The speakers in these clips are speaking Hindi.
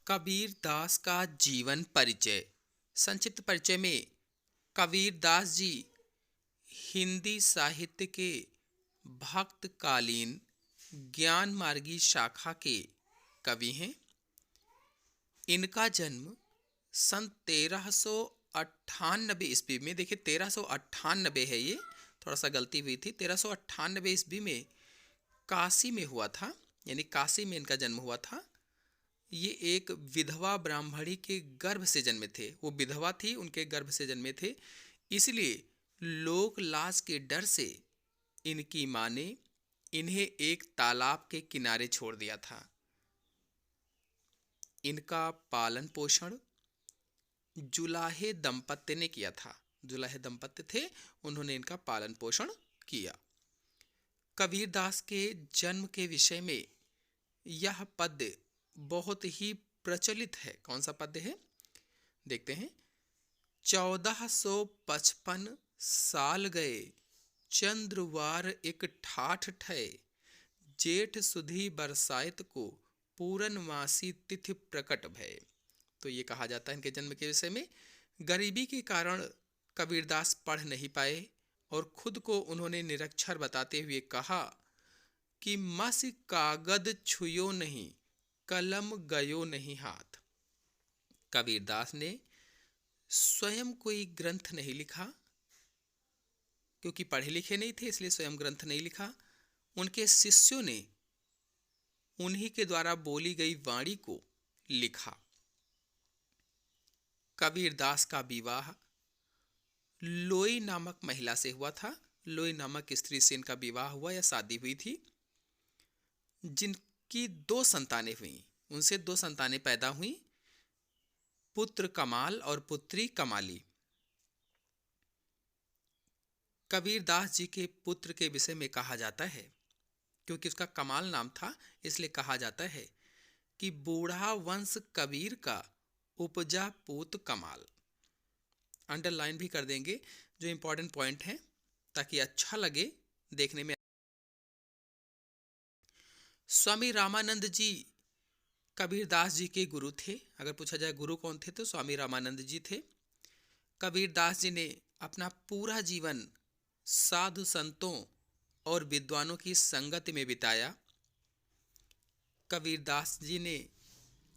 कबीरदास का जीवन परिचय। संक्षिप्त परिचय में कबीरदास जी हिंदी साहित्य के भक्तकालीन ज्ञान मार्गी शाखा के कवि हैं। इनका जन्म सन 1398 ईस्वी में, देखिए 1398 है, ये थोड़ा सा गलती हुई थी, 1398 ईस्वी में काशी में हुआ था, यानी काशी में इनका जन्म हुआ था। ये एक विधवा ब्राह्मणी के गर्भ से जन्मे थे, वो विधवा थी, उनके गर्भ से जन्मे थे। इसलिए लोक लाज के डर से इनकी माँ ने इन्हें एक तालाब के किनारे छोड़ दिया था। इनका पालन पोषण जुलाहे दंपत्ति ने किया था। जुलाहे दंपत्ति थे, उन्होंने इनका पालन पोषण किया। कबीरदास के जन्म के विषय में यह पद्य बहुत ही प्रचलित है। कौन सा पद्य है, देखते हैं। 1455 साल गए, चंद्रवार एक ठाठ ठय, जेठ सुधी बरसाइत को, पूरनमासी तिथि प्रकट भय। तो ये कहा जाता है इनके जन्म के विषय में। गरीबी के कारण कबीरदास पढ़ नहीं पाए और खुद को उन्होंने निरक्षर बताते हुए कहा कि मस कागद छुयो नहीं, कलम गयो नहीं हाथ। कबीरदास ने स्वयं कोई ग्रंथ नहीं लिखा, क्योंकि पढ़े लिखे नहीं थे, इसलिए स्वयं ग्रंथ नहीं लिखा। उनके शिष्यों ने उन्हीं के द्वारा बोली गई वाणी को लिखा। कबीरदास का विवाह लोई नामक महिला से हुआ था। लोई नामक स्त्री से इनका विवाह हुआ या शादी हुई थी, जिनकी 2 संतानें हुई। उनसे 2 संतानें पैदा हुई, पुत्र कमाल और पुत्री कमाली। कबीरदास जी के पुत्र के विषय में कहा जाता है, क्योंकि उसका कमाल नाम था, इसलिए कहा जाता है कि बूढ़ा वंश कबीर का उपजा पूत कमाल। अंडरलाइन भी कर देंगे जो इंपॉर्टेंट पॉइंट है, ताकि अच्छा लगे देखने में। स्वामी रामानंद जी कबीरदास जी के गुरु थे। अगर पूछा जाए गुरु कौन थे, तो स्वामी रामानंद जी थे। कबीरदास जी ने अपना पूरा जीवन साधु संतों और विद्वानों की संगति में बिताया। कबीरदास जी ने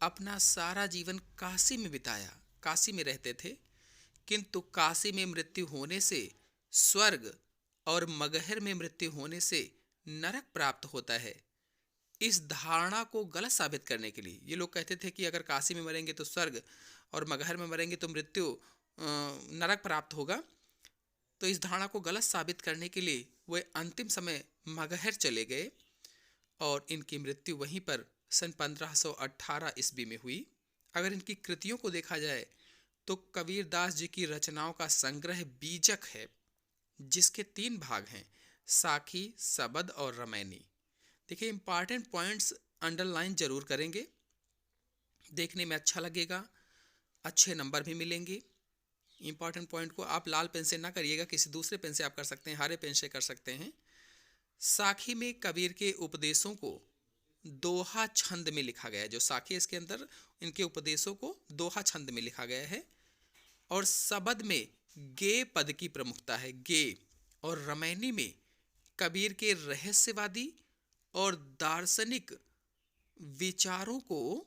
अपना सारा जीवन काशी में बिताया। काशी में रहते थे, किंतु काशी में मृत्यु होने से स्वर्ग और मगहर में मृत्यु होने से नरक प्राप्त होता है। इस धारणा को गलत साबित करने के लिए ये लोग कहते थे कि अगर काशी में मरेंगे तो स्वर्ग और मगहर में मरेंगे तो मृत्यु नरक प्राप्त होगा। तो इस धारणा को गलत साबित करने के लिए वे अंतिम समय मगहर चले गए और इनकी मृत्यु वहीं पर सन 1518 ईस्वी में हुई। अगर इनकी कृतियों को देखा जाए तो कबीरदास जी की रचनाओं का संग्रह बीजक है, जिसके 3 भाग हैं, साखी, सबद और रमैनी। देखिए, इंपॉर्टेंट पॉइंट्स अंडरलाइन जरूर करेंगे, देखने में अच्छा लगेगा, अच्छे नंबर भी मिलेंगे। इंपॉर्टेंट पॉइंट को आप लाल पेन से ना करिएगा, किसी दूसरे पेन से आप कर सकते हैं, हरे पेन से कर सकते हैं। साखी में कबीर के उपदेशों को दोहा छंद में लिखा गया है। जो साखी है, इसके अंदर इनके उपदेशों को दोहा छंद में लिखा गया है। और सबद में गे पद की प्रमुखता है, गे। और रमैनी में कबीर के रहस्यवादी और दार्शनिक विचारों को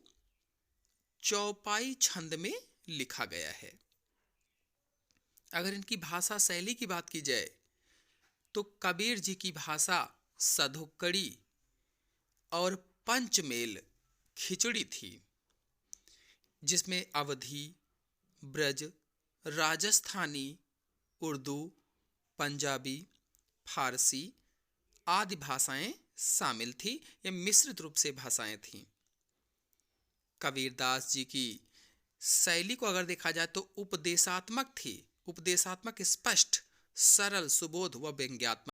चौपाई छंद में लिखा गया है। अगर इनकी भाषा शैली की बात की जाए तो कबीर जी की भाषा सधुक्कड़ी और पंचमेल खिचड़ी थी, जिसमें अवधी, ब्रज, राजस्थानी, उर्दू, पंजाबी, फारसी आदि भाषाएं शामिल थी या मिश्रित रूप से भाषाएं थीं। कबीरदास जी की शैली को अगर देखा जाए तो उपदेशात्मक थी। उपदेशात्मक, स्पष्ट, सरल, सुबोध व व्यंग्यात्मक।